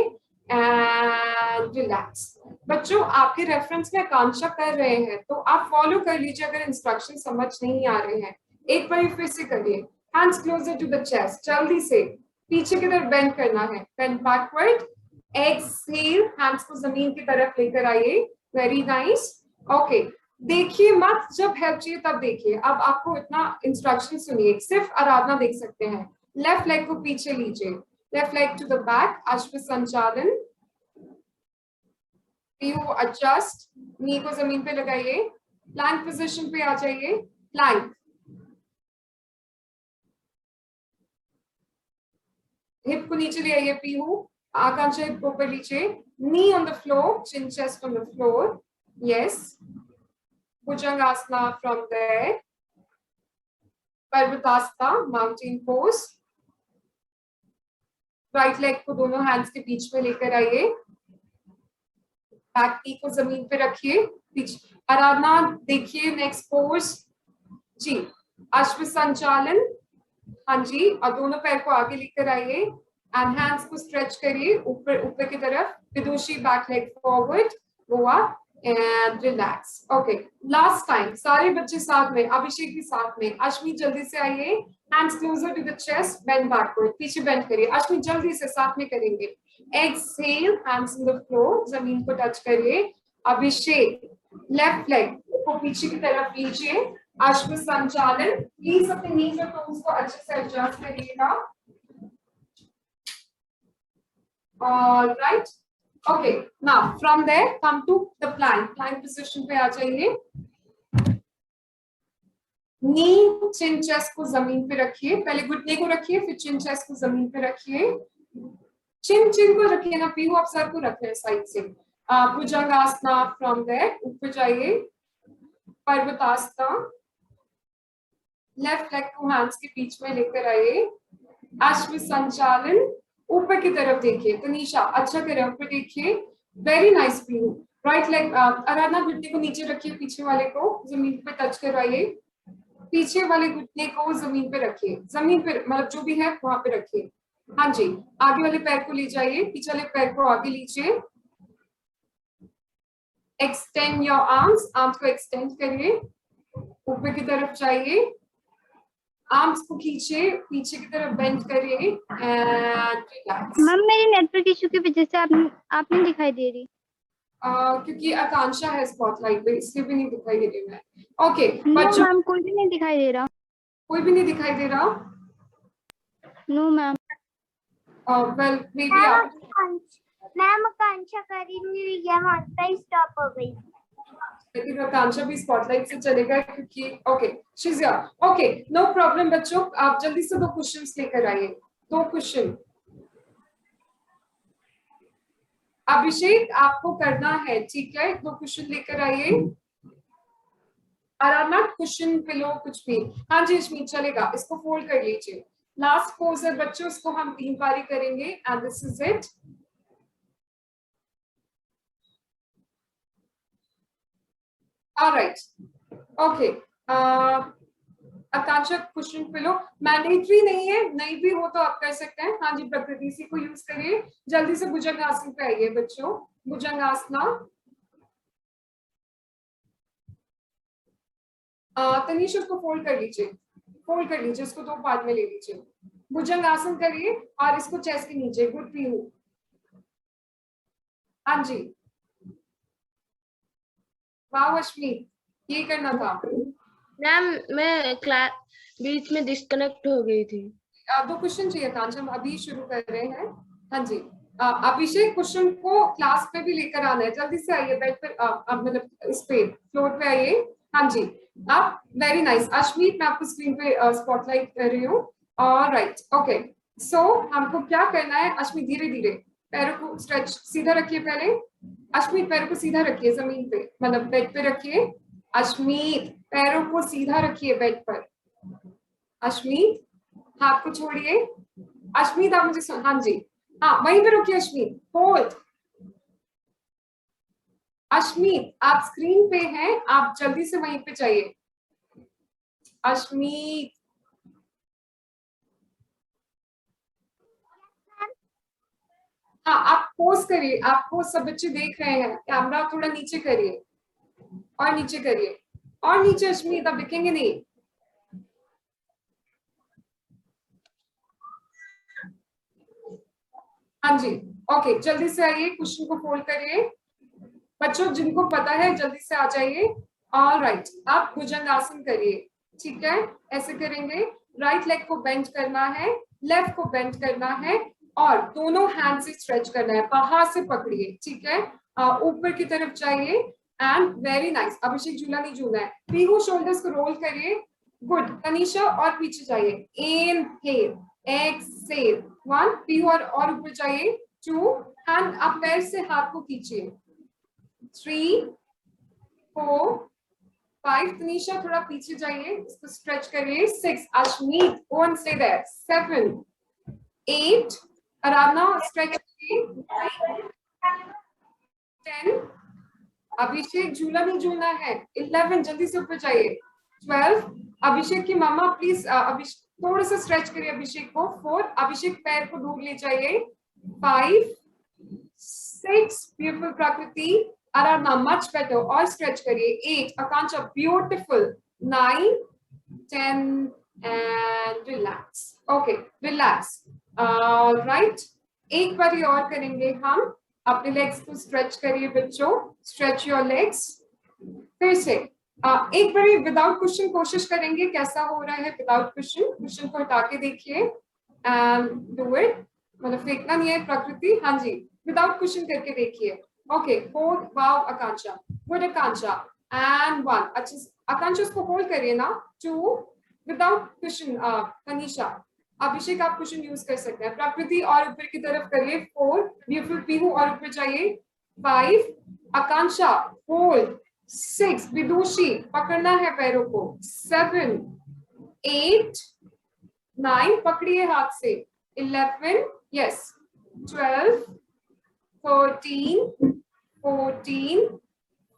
Speaker 1: एंड रिलैक्स। बच्चों आपके रेफरेंस में आकांक्षा कर रहे हैं तो आप फॉलो कर लीजिए अगर इंस्ट्रक्शन समझ नहीं आ रहे हैं। एक बार फिर से करिए। Hands closer to the chest, जल्दी से पीछे की तरफ बेंड करना है, बेंड बैकवर्ड। एक्सहेल, हैंड्स को जमीन की तरफ लेकर आइए। Very nice. ओके देखिए मत, जब हेल्प चाहिए तब देखिए। अब आपको इतना इंस्ट्रक्शन सुनिए, सिर्फ आराधना देख सकते हैं। लेफ्ट लेग को पीछे लीजिए, left leg to the back, अश्व संचालन। पीहू एडजस्ट, नी को जमीन पे लगाइए, प्लैंक पोजीशन पे आ जाइए। प्लैंक, हिप को नीचे ले आइए पीहू। आकांक्षा हिप को ऊपर लीजिए, knee on the floor, chin chest on the floor. Yes, Bhujangasana from there. Parvatasana, mountain pose. Right leg को दोनों हैंड्स के बीच में लेकर आइए, बैक नी को जमीन पे रखिए। पीछे आराधना देखिए, नेक्स्ट पोज जी, अश्व संचालन। हाँ जी, और दोनों पैर को आगे लेकर आइए एंड हैंड्स को स्ट्रेच करिए ऊपर ऊपर की तरफ। Vidushi back leg forward, go up and relax. Okay last time सारे बच्चे साथ में, अभिषेक भी साथ में। अश्मी जल्दी से आइए, hands closer to the chest, bend backward, पीछे बेंड करिए। अश्मी जल्दी से साथ में करेंगे। Exhale, hands on the floor, जमीन को टच करिए। अभिषेक लेफ्ट लेग को पीछे की तरफ लीजिए, अश्व संचालन। प्लीज अपने नीज और टोज को अच्छे से एडजस्ट करिएगा। All right. Okay. Now from there come to the plank. Plank position पे आ जाइए। नी चिन चेस्ट को जमीन पे रखिए, पहले घुटने को रखिए फिर चिन चेस्ट को जमीन पे रखिए। चिन चिन को रखिए ना पीहू, आप सर को रख रहे हैं साइड से। भुजंगासना फ्रॉम देयर, ऊपर जाइए। पर्वतासना, लेफ्ट लेग को हैंड्स के बीच में लेकर आइए। अश्व संचालन, ऊपर की तरफ देखिए। तनीषा अच्छा करे, ऊपर देखिए। Very nice Pihu. Right leg, Aradhana घुटने को नीचे रखिए, पीछे वाले को जमीन पे टच करवाइए। पीछे वाले घुटने को जमीन पे रखिए, जमीन पे मतलब जो भी है वहां पे रखिए। हाँ जी, आगे वाले पैर को ले जाइए, पीछे वाले पैर को आगे लीजिए। एक्सटेंड योर आर्म्स, आर्म्स को एक्सटेंड करिए, ऊपर की तरफ जाइए। आर्म्स को खींचे, पीछे की तरफ बेंड करिए एंड रिलैक्स।
Speaker 2: मैम मेरी नेटवर्क इशू की वजह से आप नहीं दिखाई दे रही।
Speaker 1: क्योंकि आकांक्षा है स्पॉटलाइट पे, इसलिए भी नहीं दिखाई दे रही मैं। ओके
Speaker 2: बच्चों, मैम कोई भी नहीं दिखाई दे रहा।
Speaker 1: कोई भी नहीं दिखाई दे रहा।
Speaker 2: No ma'am.
Speaker 1: Well maybe आप
Speaker 3: मैम आकांक्षा कर रही हुई गेम आता ही स्टॉप हो गई।
Speaker 1: लेकिन आकांक्षा भी स्पॉटलाइट से चलेगा क्योंकि ओके शिज़िया। ओके नो प्रॉब्लम बच्चों, आप जल्दी से 2 क्वेश्चंस लेकर आइए। 2 क्वेश्चन अभिषेक आपको करना है, ठीक है? 2 क्वेश्चन लेकर आइए। आराधना क्वेश्चन पिलो कुछ भी। हाँ जी अश्मीत चलेगा, इसको फोल्ड कर लीजिए। लास्ट पोज है बच्चों, इसको हम 3 बारी करेंगे and this is it. Alright okay, Akanksha question pillow mandatory नहीं है, नहीं भी हो तो आप कर सकते हैं। हाँ जी प्रकृति सी को यूज करिए। जल्दी से भुजंगासन पे आइए बच्चों, भुजंगासना। तनीश उसको फोल्ड कर लीजिए, फोल्ड कर लीजिए, उसको 2 पार्ट में ले लीजिए। भुजंग आसन करिए और इसको चेस्ट के नीचे। गुड पीहू। हाँ जी, वाह अश्मीत, ये करना था।
Speaker 4: मैम मैं क्लास बीच में डिस्कनेक्ट हो गई थी।
Speaker 1: 2 क्वेश्चन चाहिए था, हम अभी शुरू कर रहे हैं। हाँ जी, अभिषेक क्वेश्चन को क्लास पे भी लेकर आना है, जल्दी से आइए बेड पर, मतलब इस पे फ्लोर पे आइए। हाँ जी, आप वेरी नाइस। अश्मीत मैं आपको स्क्रीन पे स्पॉटलाइट कर रही हूँ। राइट, ओके, सो हमको क्या करना है अश्मीत, धीरे धीरे पैरों को स्ट्रेच, सीधा रखिए पहले। अश्मीत पैरों को सीधा रखिए जमीन पे, मतलब बेड पे रखिए। अश्मीत पैरों को सीधा रखिए बेड पर। अश्मीत हाथ को छोड़िए। अश्मीत आप मुझे हाँ जी, हाँ वहीं पे रुकिए। अश्मीत होल्ड। अश्मीत आप स्क्रीन पे हैं, आप जल्दी से वहीं पे जाइए। अश्मीत हाँ, आप पोज करिए, आपको सब बच्चे देख रहे हैं। कैमरा थोड़ा नीचे करिए, और नीचे करिए, और नीचे। अश्मीत आप दिखेंगे नहीं। हाँ जी, ओके, जल्दी से आइए, क्वेश्चन को फोल्ड करिए। बच्चों जिनको पता है जल्दी से आ जाइए। ऑल राइट, आप भुजंग आसन करिए। ठीक है, ऐसे करेंगे। राइट लेग को बेंड करना है, लेफ्ट को बेंड करना है, और दोनों हैंड से स्ट्रेच करना है, बाहर से पकड़िए। ठीक है, ऊपर की तरफ जाइए। And very nice. अभिषेक झूला नहीं झूलना है। पीहू शोल्डर्स को रोल करिए। गुड। तनीषा और पीछे जाइए। Inhale, exhale. 1, पीहू और ऊपर जाइए। 2, हैंड आप पैर से हाथ को खींचिए। 3, 4, 5, तनीषा थोड़ा पीछे जाइए, इसको स्ट्रेच करिए। 6, Ashmeet go and stay there. 7, 8, Aradhana stretch करिए। 10, अभिषेक झूला नहीं झूलना है। 11, जल्दी से ऊपर जाइए। 12, अभिषेक की मामा प्लीज थोड़ा सा स्ट्रेच करिए अभिषेक को। 4, अभिषेक पैर को दूर ले जाइए। 5, 6, beautiful Prakriti. Aradhana much better, और स्ट्रेच करिए। 8, Akanksha beautiful. 9, 10 and relax. Okay, relax. Right, एक बार ये और करेंगे हम। अपने लेग्स को स्ट्रेच करिए बच्चों, स्ट्रेच योर लेग्स। फिर से एक बार विदाउट क्वेश्चन कोशिश करेंगे, कैसा हो रहा है विदाउट क्वेश्चन। क्वेश्चन को हटा के देखिए एंड डू इट, मतलब फेंकना नहीं है प्रकृति। हाँ जी, विदाउट क्वेश्चन करके देखिए। Okay, 4, wow Akanksha, good Akanksha. And 1, अच्छा आकांक्षा उसको होल्ड करिए ना। 2, विदाउट क्वेश्चन तनीषा। अभिषेक आप क्वेश्चन यूज कर सकते हैं। प्रकृति और ऊपर की तरफ करिए। 4, ब्यूटीफुल पीहू और ऊपर जाइए। 5, आकांक्षा होल्ड। 6, विदुषी पकड़ना है पैरों को। 7, 8, 9, पकड़िए हाथ से। 11, यस। 12, 13, 14,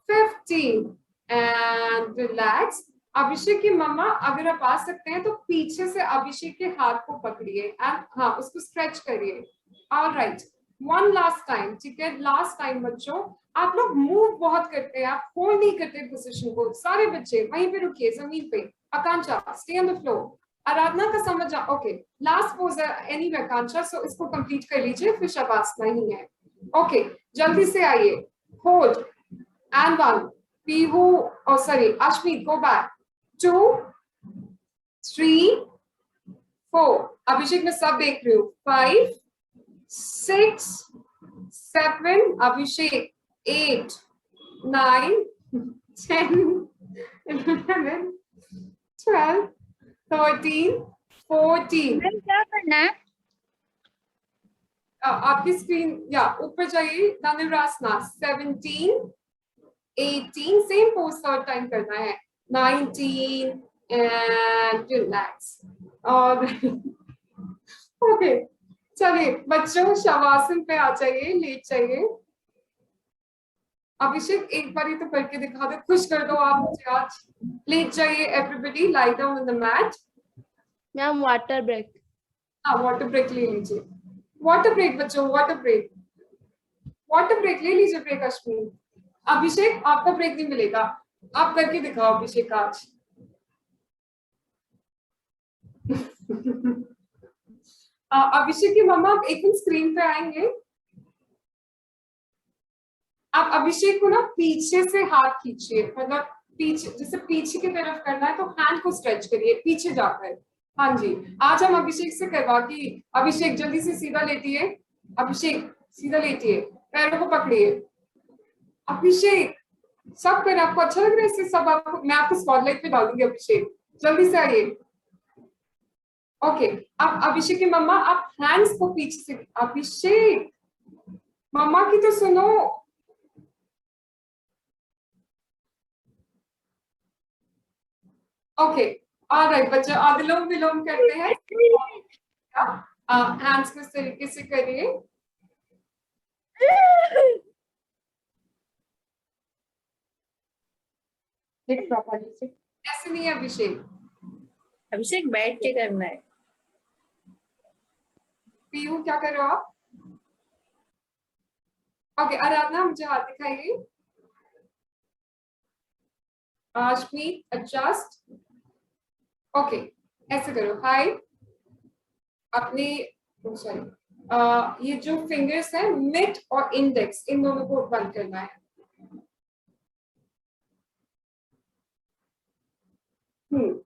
Speaker 1: 15 and relax. अभिषेक की मम्मा अगर आप आ सकते हैं तो पीछे से अभिषेक के हाथ को पकड़िए एंड हाँ उसको स्ट्रेच करिए। Alright, one last time. ठीक है, लास्ट टाइम बच्चों। आप लोग मूव बहुत करते हैं, आप होल्ड नहीं करते पोजीशन को। सारे बच्चे वहीं पे रुकिए, जमीन पे। Akanksha stay on the floor. Aradhana का समझ आ, okay last pose anyway Akanksha, so इसको कंप्लीट कर लीजिए, फिर शबासना ही है। ओके, जल्दी से आइए। Hold and 1, Pihu, oh sorry, Ashmeet, go back. 2, 3, 4, अभिषेक मैं सब देख रही हूँ। 5, 6, 7, अभिषेक 8, 9, 10, 11, 12, 13, 14।
Speaker 2: मैम क्या करना है?
Speaker 1: आपकी स्क्रीन या ऊपर जाइए। Dhanurasana. 17, 18, same pose third time करना है। 19 एंड रिलैक्स। और ओके, चलिए बच्चों शवासन पे आ जाइए, लेट जाइए। अभिषेक एक बार ही तो करके दिखा दो, खुश कर दो आप मुझे आज। लेट जाइए everybody, lie down on the mat.
Speaker 4: Ma'am water break.
Speaker 1: हाँ, वाटर ब्रेक ले लीजिए। वाटर ब्रेक बच्चों, वाटर ब्रेक, वाटर ब्रेक ले लीजिए। ब्रेक अश्विनी। अभिषेक आपका ब्रेक नहीं मिलेगा, आप करके दिखाओ अभिषेक आज। अभिषेक की मम्मा आप एक मिनट स्क्रीन पे आएंगे। आप अभिषेक को ना पीछे से हाथ खींचिए, मतलब पीछे, जैसे पीछे की तरफ करना है तो हैंड को स्ट्रेच करिए पीछे जाकर। हाँ जी, आज हम अभिषेक से करवा की। अभिषेक जल्दी से सीधा लेटिए, अभिषेक सीधा लेटिए, पैरों को पकड़िए। अभिषेक सब कर, आपको अच्छा लग रहा है इससे सब? आपको मैं आपको स्पॉटलाइट पे डाल दूंगी। अभिषेक जल्दी से आइए। ओके, अब अभिषेक की मम्मा आप हैंड्स को पीछे से, अभिषेक मम्मा की तो सुनो। ओके, ऑलराइट बच्चों, अनुलोम विलोम करते हैं। हैंड्स को इस तरीके से करिए। ऐसे नहीं है अभिषेक,
Speaker 5: अभिषेक बैठ के करना है।
Speaker 1: पीयू क्या कर रहे हो आप? ओके, आराधना मुझे हाथ दिखाइए। अश्मीत एडजस्ट। ओके, ऐसे करो। हाय, अपने सॉरी, ये जो फिंगर्स है मिड और इंडेक्स, इन दोनों को बंद करना है।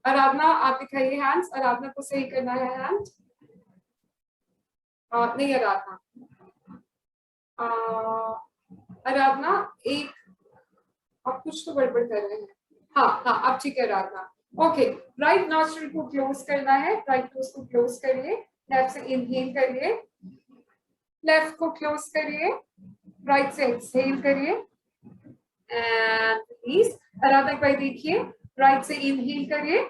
Speaker 1: आराधना आप दिखाइए हैंड्स। आराधना को सही करना है हैंड। नहीं आराधना, आराधना एक, आप कुछ तो गड़बड़ कर रहे हैं। हाँ हाँ, अब ठीक है आराधना। ओके, राइट नॉस्ट्रिल को क्लोज करना है। राइट नोज को क्लोज करिए, लेफ्ट से इनहेल करिए, लेफ्ट को क्लोज करिए, राइट से एक्सहेल करिए एंड रिलीज। आराधना एक बार देखिए, राइट से इनहेल करिए,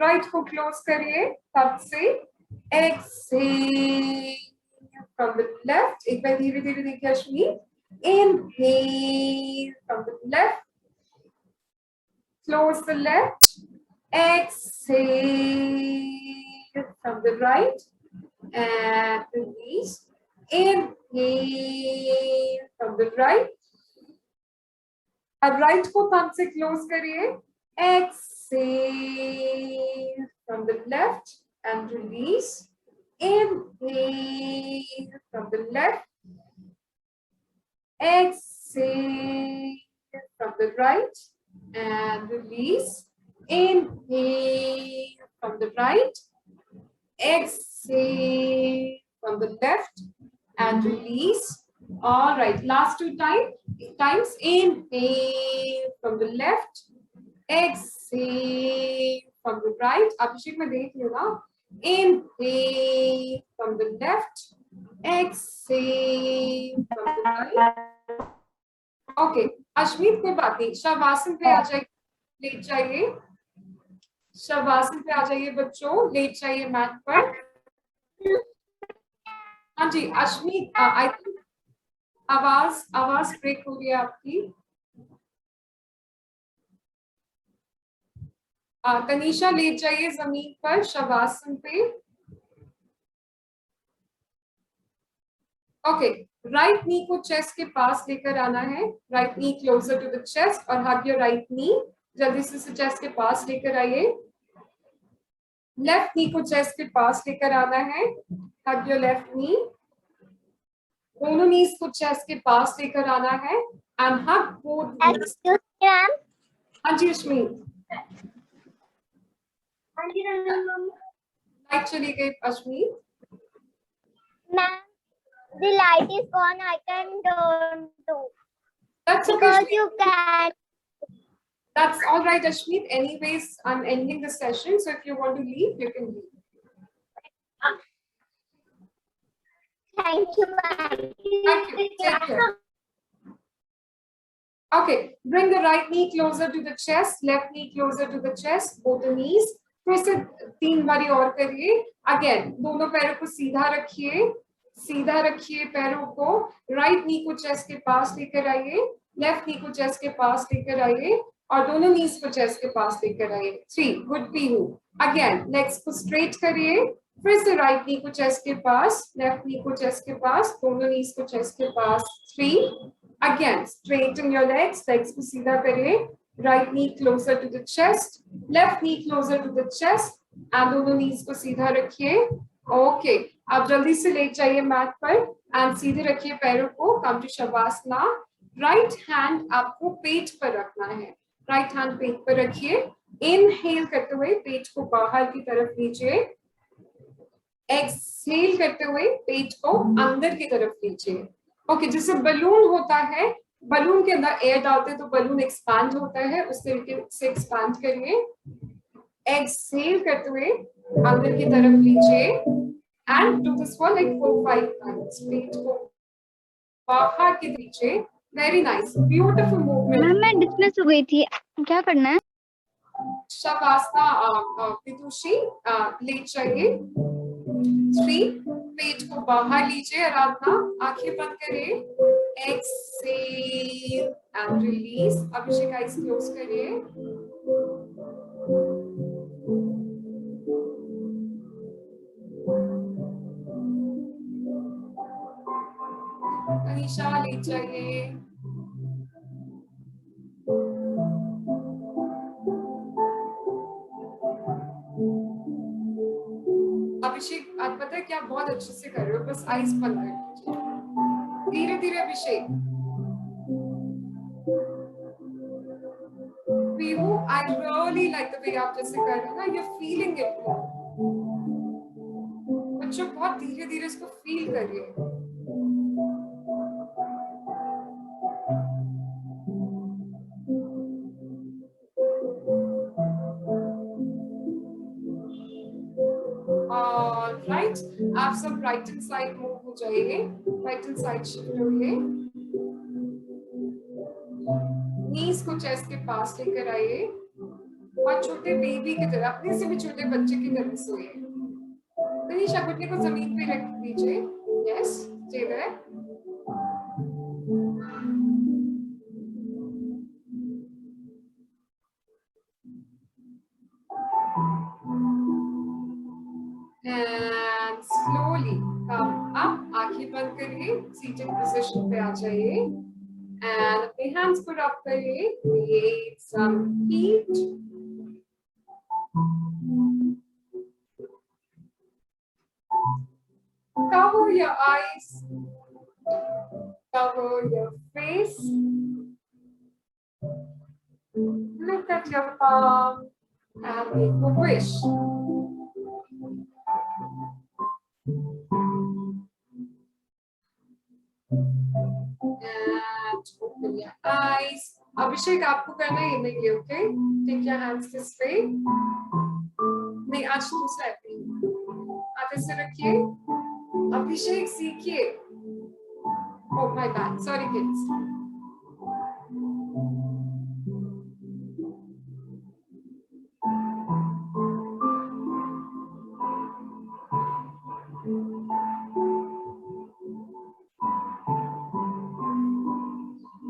Speaker 1: राइट को क्लोज करिए, तब से एक्सहेल फ्रॉम द लेफ्ट। एक बार धीरे धीरे देखिए Ashmeet, inhale from the left, close the left, exhale from the right and release, inhale from the right, अब राइट को थंब से क्लोज करिए, exhale from the left and release, inhale from the left, exhale from the right and release, inhale from the right, exhale from the left and release. All right, last two times. Inhale from the left, exhale from the right. अभिषेक में देख लो ना, inhale from the left, exhale from the right. Okay, Ashmeet कोई बात नहीं, शवासन पे आ जाइए, late जाइए। शवासन पे आ जाइए बच्चों, लेट जाइए मैट पर। हाँ जी अश्मीत, आई थिंक आवाज ब्रेक हो रही है आपकी। तनीषा लेट जाइए जमीन पर शवासन पे। ओके, राइट नी को चेस्ट के पास लेकर आना है। Right knee closer to the chest और हग योर राइट नी। जल्दी से चेस्ट के पास लेकर आइए। लेफ्ट नी को चेस्ट के पास लेकर आना है। हग योर लेफ्ट नी। दोनों नीज को चेस्ट के पास लेकर आना है एंड हग बोथ नीज। हाँ जी अश्मीत, लाइट चली गई Ashmeet.
Speaker 3: Ma'am, the light is gone. I can don't do.
Speaker 1: That's okay,
Speaker 3: Because
Speaker 1: Ashmeet.
Speaker 3: you can.
Speaker 1: That's all right, Ashmeet. Anyways, I'm ending the session, so if you want to leave, you can leave.
Speaker 3: Thank you, ma'am.
Speaker 1: Thank you. Take care. Okay, bring the right knee closer to the chest, left knee closer to the chest, both the knees. फिर से 3 बारी और करिए। Again दोनों पैरों को सीधा रखिए, सीधा रखिए पैरों को। राइट नी को चेस्ट के पास लेकर आइए, लेफ्ट नी को चेस्ट के पास लेकर आइए और दोनों नीज को चेस्ट के पास लेकर आइए। 3 गुड पीहू। अगेन लेग्स को स्ट्रेट करिए, फिर से राइट नी को चेस्ट के पास, लेफ्ट नी को चेस्ट के पास, दोनों नीज को चेस्ट के पास। 3 again straighten your legs, legs को सीधा करिए, right knee closer to the chest, left knee closer to the chest and दोनों नीज को सीधा रखिए। ओके, आप जल्दी से लेट जाइए मैट पर एंड सीधे रखिए पैरों को, come to shavasana. Right hand आपको पेट पर रखना है, राइट हैंड पेट पर रखिए। इनहेल करते हुए पेट को बाहर की तरफ लीजिए, एक्सहेल करते हुए पेट को अंदर की तरफ लीजिए। ओके, जैसे बलून होता है, बलून के अंदर एयर डालते हैं तो बलून एक्सपैंड होता है, उस तरीके से एक्सपैंड करिए। एक्सहेल करते हुए अंदर की तरफ लीजिए and do this for like 4-5 times. पेट को बाहर की लीजिए। Very nice, beautiful
Speaker 2: ma'am
Speaker 1: movement.
Speaker 2: मैं डिसमिस हो गई थी, क्या करना है?
Speaker 1: शवासना विदुषी, लेट जाइए। 3, पेट को बाहर लीजिए, आराधना आंखें बंद करिए। Exhale and release. Abhishek eyes close करिए। अनीशा लेट जाइए। अभिषेक आप पता है कि आप बहुत अच्छे से कर रहे हो, बस आइज बंद कर लीजिए धीरे धीरे। Abhishek, Pihu, I really like the way आप जैसे कर रहे हो ना, यू फीलिंग इट। बच्चों बहुत धीरे धीरे इसको फील करिए। राइट, आप सब राइट हैंड साइड मूव हो जाइए, राइट हैंड साइड शिफ्ट होइए। नीज को चेस्ट के पास लेकर आइए और छोटे बेबी की तरह, अपने से भी छोटे बच्चे की तरह सोइए। तनीषा घुटने को जमीन पे रख दीजिए। Yes, stay there. And slowly come up, आंखें बंद करिए, seated position पे आ जाइए and अपने hands को rub करिए, create some heat. Cover your eyes, cover your face, look at your palm and make a wish. And open your eyes. अभिषेक आपको करना है ये नहीं, okay? Take your hands this way. नहीं, आज दूसरा है। हाथ ऐसे रखिए। अभिषेक सीखिए। Oh my bad, sorry kids.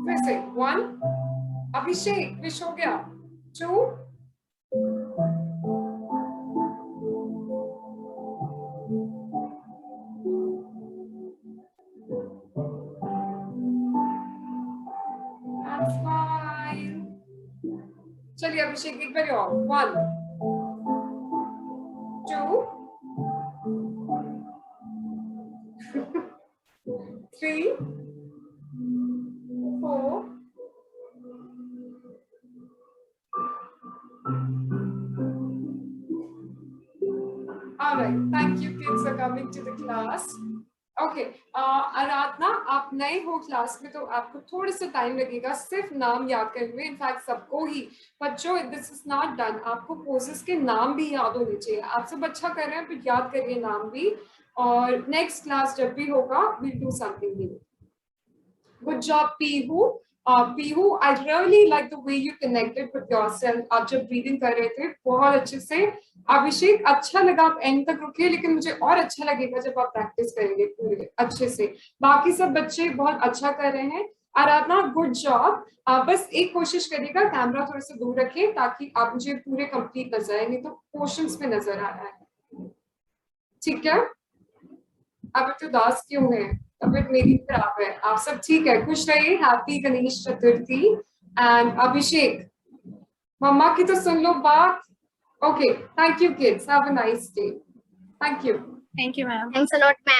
Speaker 1: Listen, 1, Abhishek wish हो गया। 2, and smile. चलिए अभिषेक एक बार और। 1, 2, 3, 4, 5. All right, thank you kids for coming to the class. Okay, Aradhana आप नए हो क्लास में तो आपको थोड़ा सा टाइम लगेगा सिर्फ नाम याद करने में। इनफैक्ट सबको ही बच्चों, दिस इज नॉट डन, आपको पोजेस के नाम भी याद होने चाहिए। आप सब अच्छा कर रहे हैं तो याद करिए नाम भी, और नेक्स्ट क्लास जब भी होगा we'll do something new. Good job, Pihu. Pihu, I really like the way you connected with yourself. आप जब ब्रीदिंग कर रहे थे बहुत अच्छे से। अभिषेक अच्छा लगा, आप एंड तक रुके, लेकिन मुझे और अच्छा लगेगा जब आप प्रैक्टिस करेंगे पूरे अच्छे से। बाकी सब बच्चे बहुत अच्छा कर रहे हैं। आराधना, गुड जॉब। बस एक कोशिश करिएगा कैमरा थोड़ा सा दूर रखिए ताकि आप मुझे पूरे कंप्लीट नजर आए, नहीं तो पोर्शंस में नजर आ रहा है। ठीक है, अब तो उदास क्यों है? तबीयत मेरी खराब है। आप सब ठीक है? खुश रहिए। हैप्पी गणेश चतुर्थी। एंड अभिषेक, मम्मा की तो सुन लो बात. Okay, thank you kids. Have a nice day. Thank you.
Speaker 5: Thank you, ma'am.
Speaker 2: Thanks a lot, ma'am.